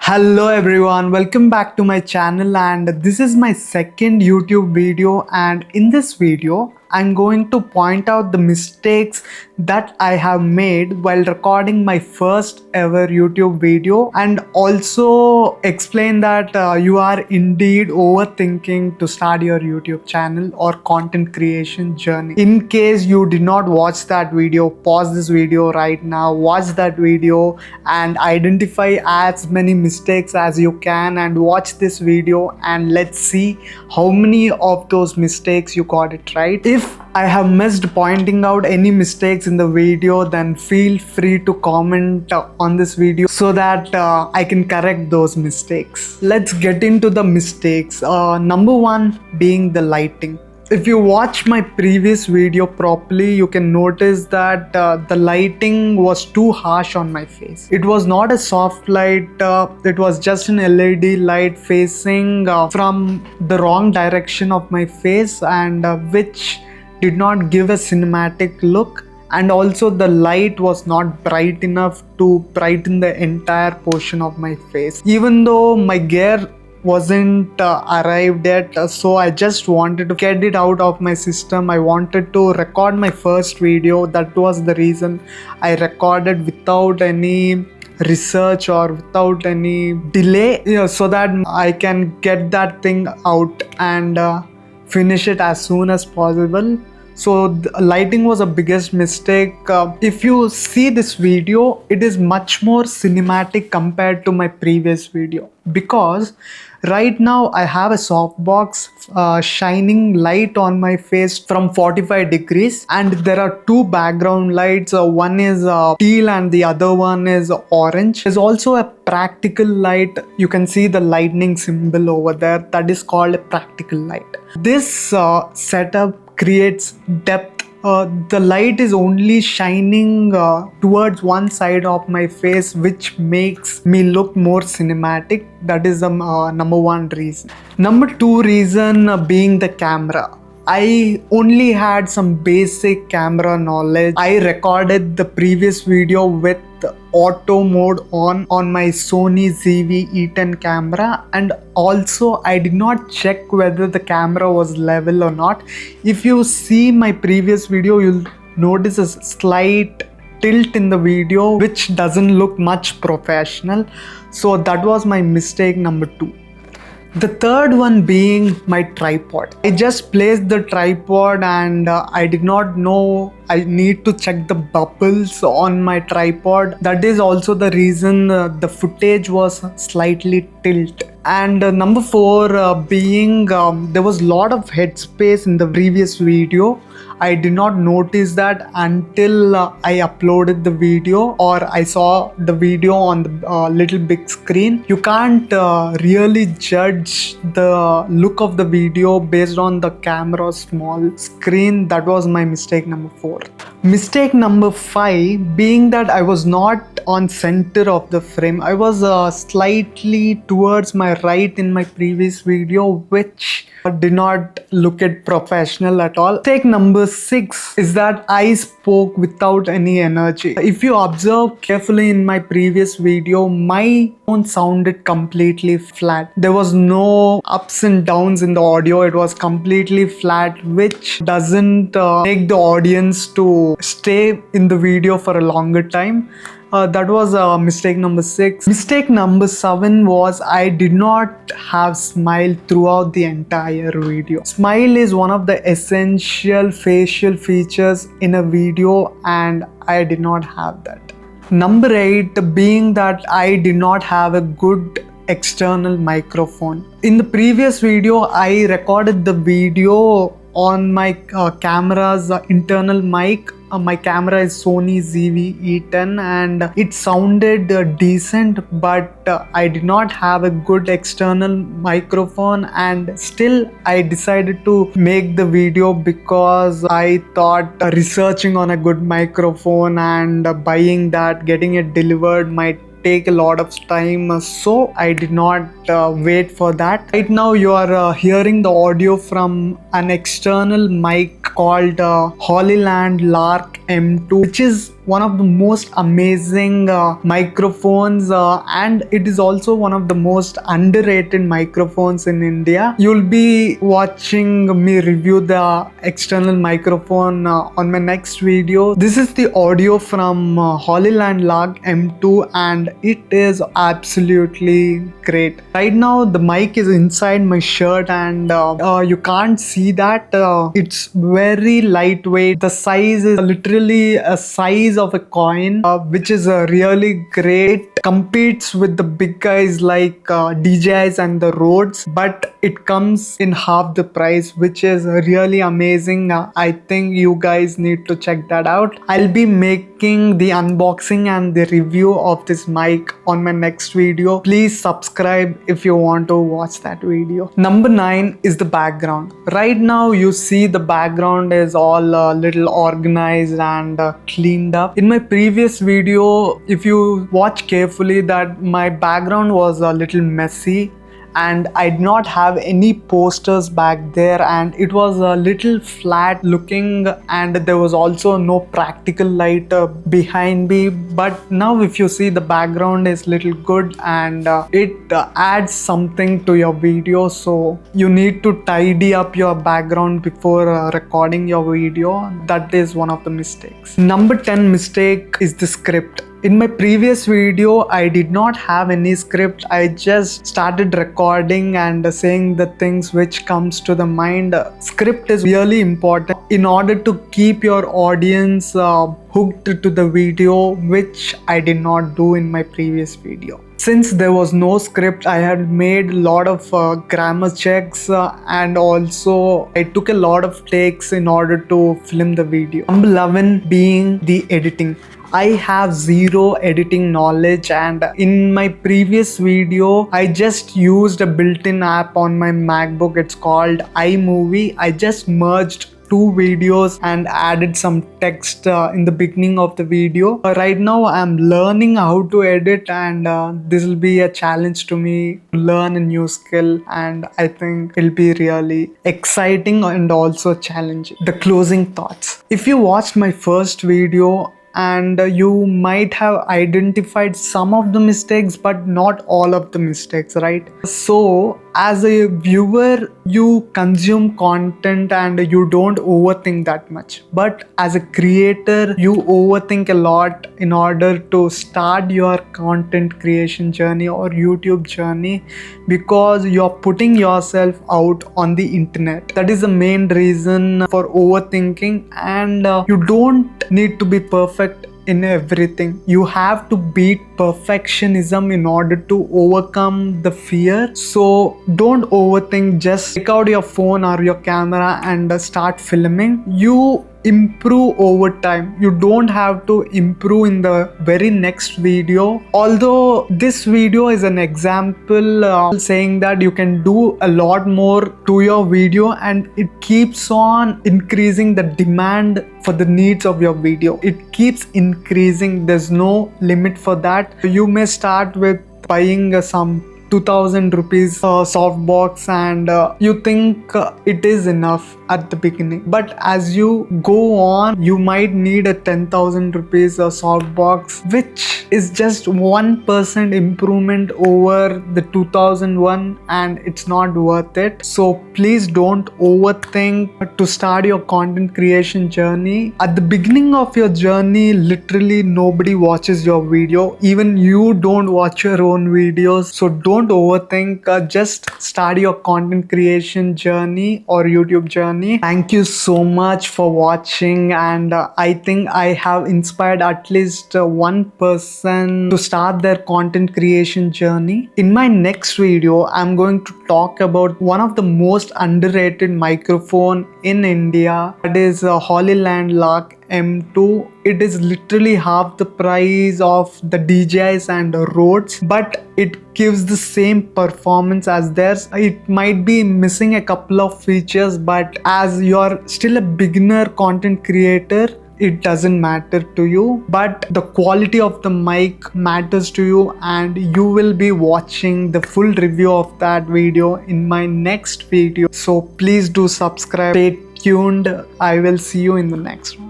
Hello everyone, welcome back to my channel, and this is my second YouTube video. And in this video I'm going to point out the mistakes that I have made while recording my first ever YouTube video, and also explain that you are indeed overthinking to start your YouTube channel or content creation journey. In case you did not watch that video, pause this video right now, watch that video and identify as many mistakes as you can, and watch this video and let's see how many of those mistakes you got it right. If I have missed pointing out any mistakes in the video, then feel free to comment on this video so that I can correct those mistakes. Let's get into the mistakes. Number one being the lighting. If you watch my previous video properly, you can notice that the lighting was too harsh on my face. It was not a soft light, it was just an LED light facing from the wrong direction of my face, and which did not give a cinematic look. And also the light was not bright enough to brighten the entire portion of my face. Even though my gear wasn't arrived yet, so I just wanted to get it out of my system. I wanted to record my first video. That was the reason I recorded without any research or without any delay, so that I can get that thing out and finish it as soon as possible. So the lighting was a biggest mistake. If you see this video, it is much more cinematic compared to my previous video, because right now I have a softbox shining light on my face from 45 degrees, and there are two background lights. One is teal and the other one is orange. There's also a practical light. You can see the lightning symbol over there. That is called a practical light. This setup creates depth. The light is only shining towards one side of my face, which makes me look more cinematic. That is the number one reason. Number two reason being the camera. I only had some basic camera knowledge. I recorded the previous video with auto mode on my Sony ZV-E10 camera, and also I did not check whether the camera was level or not. If you see my previous video, you'll notice a slight tilt in the video which doesn't look much professional. So that was my mistake number two. The third one being my tripod. I just placed the tripod and I did not know I need to check the bubbles on my tripod. That is also the reason the footage was slightly tilt. And number four being there was a lot of headspace in the previous video. I did not notice that until I uploaded the video, or I saw the video on the little big screen. You can't really judge the look of the video based on the camera's small screen. That was my mistake number four. Mistake number five being that I was not on center of the frame. I was slightly towards my right in my previous video, which did not look it professional at all. Mistake number six is that I spoke without any energy. If you observe carefully in my previous video, my tone sounded completely flat. There was no ups and downs in the audio. It was completely flat, which doesn't make the audience to stay in the video for a longer time. That was mistake number six. Mistake number seven was I did not have smile throughout the entire video. Smile is one of the essential facial features in a video, and I did not have that. Number eight being that I did not have a good external microphone. In the previous video, I recorded the video on my camera's internal mic. My camera is Sony ZV-E10 and it sounded decent, but I did not have a good external microphone, and still I decided to make the video because I thought researching on a good microphone and buying that, getting it delivered might take a lot of time, so I did not wait for that. Right now you are hearing the audio from an external mic called Holyland Lark M2, which is one of the most amazing microphones, and it is also one of the most underrated microphones in India. You'll be watching me review the external microphone on my next video. This is the audio from Hollyland Lark M2 and it is absolutely great. Right now the mic is inside my shirt and you can't see that. It's very lightweight. The size is literally a size of a coin, which is really great. It competes with the big guys like DJIs and the Rhodes, but it comes in half the price, which is really amazing. I think you guys need to check that out. I'll be making the unboxing and the review of this mic on my next video. Please subscribe if you want to watch that video. Number 9 is the background. Right now you see the background is all a little organized and cleaned up. In my previous video, if you watch carefully, that my background was a little messy and I did not have any posters back there and it was a little flat looking and there was also no practical light behind me. But now if you see, the background is little good and it adds something to your video, so you need to tidy up your background before recording your video. That is one of the mistakes. Number 10 mistake is the script. In my previous video, I did not have any script. I just started recording and saying the things which comes to the mind. Script is really important in order to keep your audience hooked to the video, which I did not do in my previous video. Since there was no script, I had made a lot of grammar checks and also I took a lot of takes in order to film the video. Number 11 being the editing. I have zero editing knowledge and in my previous video I just used a built-in app on my MacBook. It's called iMovie. I just merged two videos and added some text in the beginning of the video. Right now I'm learning how to edit and this will be a challenge to me to learn a new skill, and I think it'll be really exciting and also challenging. The closing thoughts. If you watched my first video, and you might have identified some of the mistakes but not all of the mistakes, right? So as a viewer, you consume content and you don't overthink that much, but as a creator you overthink a lot in order to start your content creation journey or YouTube journey, because you're putting yourself out on the internet. That is the main reason for overthinking, and you don't need to be perfect in everything. You have to beat perfectionism in order to overcome the fear. So don't overthink, just take out your phone or your camera and start filming. You improve over time. You don't have to improve in the very next video. Although this video is an example saying that you can do a lot more to your video and it keeps on increasing the demand for the needs of your video. It keeps increasing. There's no limit for that. You may start with buying some 2000 rupees softbox and you think it is enough at the beginning, but as you go on you might need a 10,000 rupees softbox, which is just 1% improvement over the 2001 and it's not worth it. So please don't overthink to start your content creation journey. At the beginning of your journey, literally nobody watches your video. Even you don't watch your own videos. So don't overthink, just start your content creation journey or YouTube journey. Thank you so much for watching, and I think I have inspired at least one person to start their content creation journey. In my next video, I'm going to talk about one of the most underrated microphone in India, that is Hollyland Lark M2. It is literally half the price of the DJIs and Rhodes, but it gives the same performance as theirs. It might be missing a couple of features, but as you're still a beginner content creator, it doesn't matter to you, but the quality of the mic matters to you, and you will be watching the full review of that video in my next video. So please do subscribe, stay tuned. I will see you in the next one.